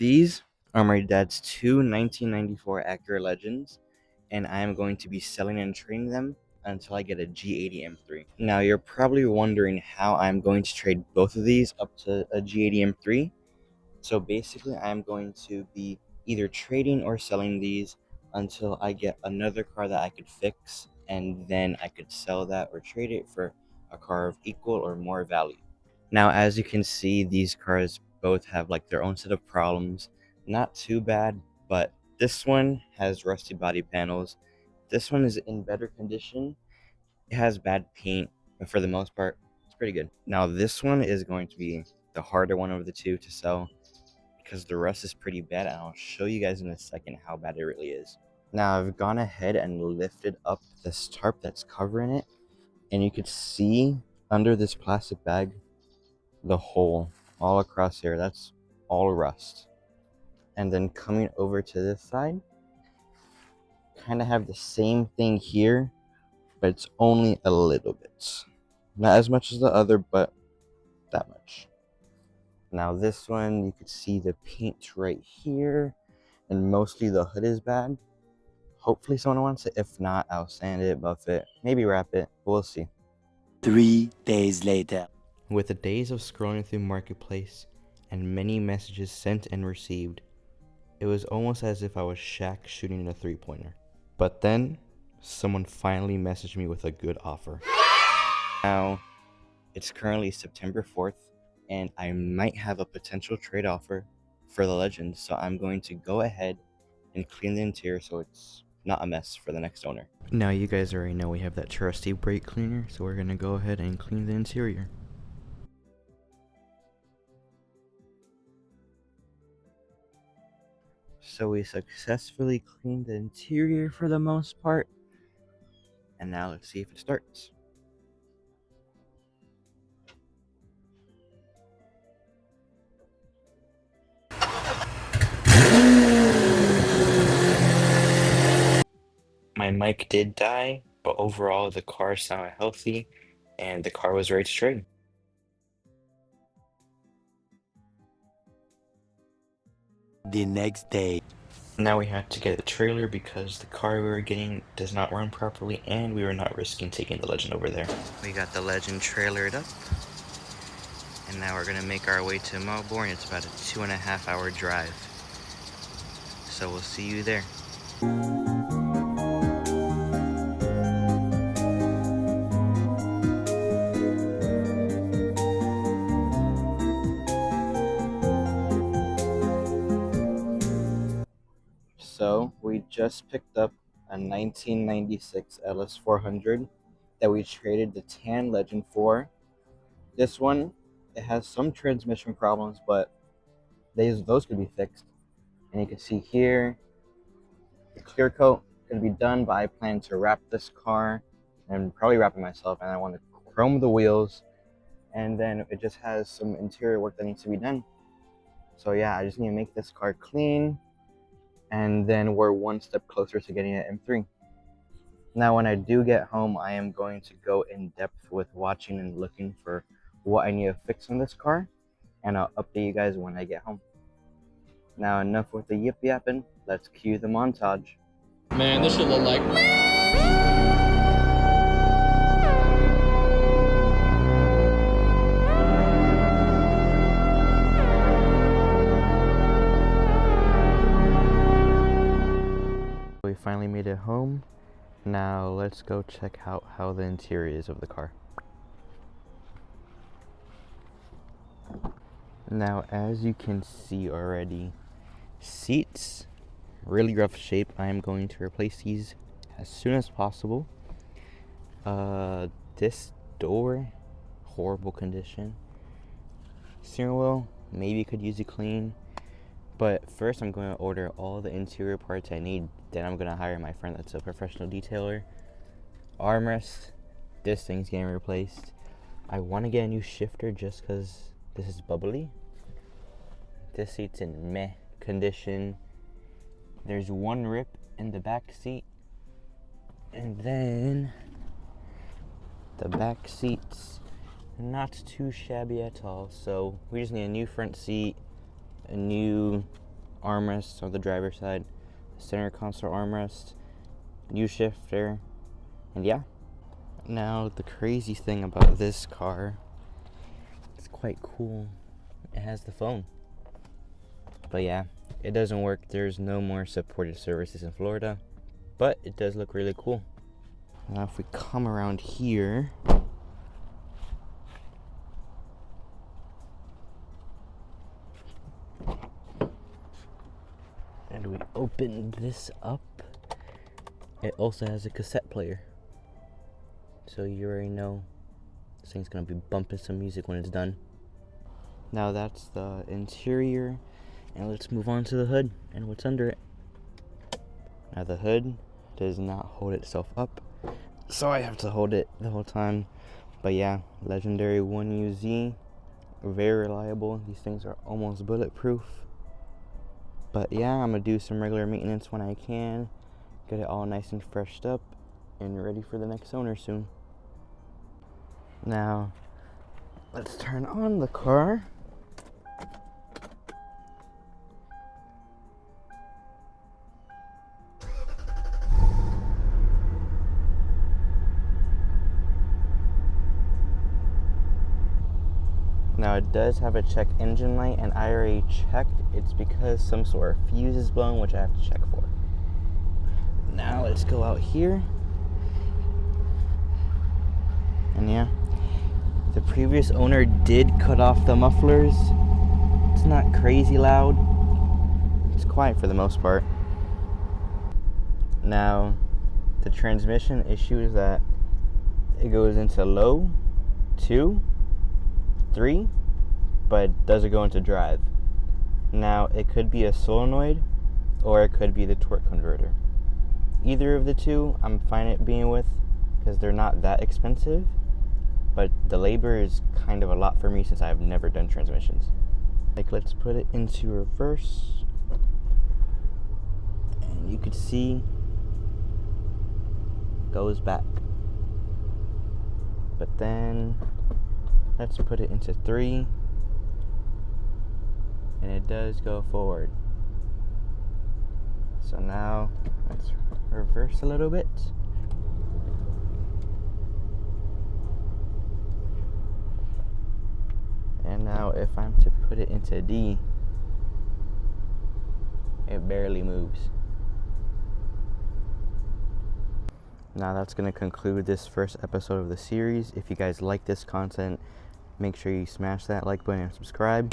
These are my dad's two 1994 Acura Legends, and I am going to be selling and trading them until I get a G80 M3. Now, you're probably wondering how I'm going to trade both of these up to a G80 M3. So basically, I'm going to be either trading or selling these until I get another car that I could fix, and then I could sell that or trade it for a car of equal or more value. Now, as you can see, these cars both have like their own set of problems. Not too bad, but this one has rusty body panels. This one is in better condition. It has bad paint, but for the most part, it's pretty good. Now, this one is going to be the harder one of the two to sell because the rust is pretty bad, and I'll show you guys in a second how bad it really is. Now, I've gone ahead and lifted up this tarp that's covering it, and you could see under this plastic bag the hole all across here. That's all rust. And then coming over to this side, kind of have the same thing here, but it's only a little bit. Not as much as the other, but that much. Now this one, you could see the paint right here, and mostly the hood is bad. Hopefully someone wants it. If not, I'll sand it, buff it, maybe wrap it. We'll see. 3 days later. With the days of scrolling through Marketplace and many messages sent and received, it was almost as if I was Shaq shooting a three-pointer. But then, someone finally messaged me with a good offer. Now, it's currently September 4th, and I might have a potential trade offer for the Legends, so I'm going to go ahead and clean the interior so it's not a mess for the next owner. Now, you guys already know we have that trusty brake cleaner, so we're going to go ahead and clean the interior. So we successfully cleaned the interior for the most part. And now let's see if it starts. My mic did die, but overall the car sounded healthy and the car was ready to trade. The next day. Now we had to get a trailer because the car we were getting does not run properly and we were not risking taking the Legend over there. We got the Legend trailered up and now we're gonna make our way to Melbourne. It's about a 2.5 hour drive. So we'll see you there. So we just picked up a 1996 LS400 that we traded the tan Legend for. This one, it has some transmission problems, but those could be fixed. And you can see here, the clear coat can be done, but I plan to wrap this car and probably wrap it myself. And I want to chrome the wheels, and then it just has some interior work that needs to be done. So yeah, I just need to make this car clean, and then we're one step closer to getting an M3. Now, when I do get home, I am going to go in depth with watching and looking for what I need to fix on this car, and I'll update you guys when I get home. Now, enough with the yip yapping. Let's cue the montage. Man, this should look like... We finally made it home. Now let's go check out how the interior is of the car. Now, as you can see already, seats, really rough shape. I am going to replace these as soon as possible. This door, horrible condition. Steering wheel, maybe could use a clean. But first I'm going to order all the interior parts I need. Then I'm going to hire my friend that's a professional detailer. Armrest, this thing's getting replaced. I want to get a new shifter just because this is bubbly. This seat's in meh condition. There's one rip in the back seat. And then the back seat's not too shabby at all. So we just need a new front seat, a new armrests on the driver's side, center console armrest, U shifter, and yeah. Now the crazy thing about this car, it's quite cool. It has the phone. But yeah, it doesn't work. There's no more supported services in Florida, but it does look really cool. Now if we come around here, and we open this up, it also has a cassette player. So you already know this thing's gonna be bumping some music when it's done. Now that's the interior, and let's move on to the hood and what's under it. Now the hood does not hold itself up, so I have to hold it the whole time. But yeah, legendary 1UZ, very reliable. These things are almost bulletproof. But yeah, I'm gonna do some regular maintenance when I can, get it all nice and freshed up and ready for the next owner soon. Now let's turn on the car. Now it does have a check engine light, and I already checked. It's because some sort of fuse is blown, which I have to check for. Now let's go out here. And yeah, the previous owner did cut off the mufflers. It's not crazy loud. It's quiet for the most part. Now, the transmission issue is that it goes into low, 2, 3, but doesn't go into drive. Now, it could be a solenoid, or it could be the torque converter. Either of the two, I'm fine at being with, because they're not that expensive, but the labor is kind of a lot for me since I've never done transmissions. Like, let's put it into reverse, and you could see goes back. But then let's put it into 3, and it does go forward. So now let's reverse a little bit. And now if I'm to put it into D, it barely moves. Now that's going to conclude this first episode of the series. If you guys like this content, make sure you smash that like button and subscribe.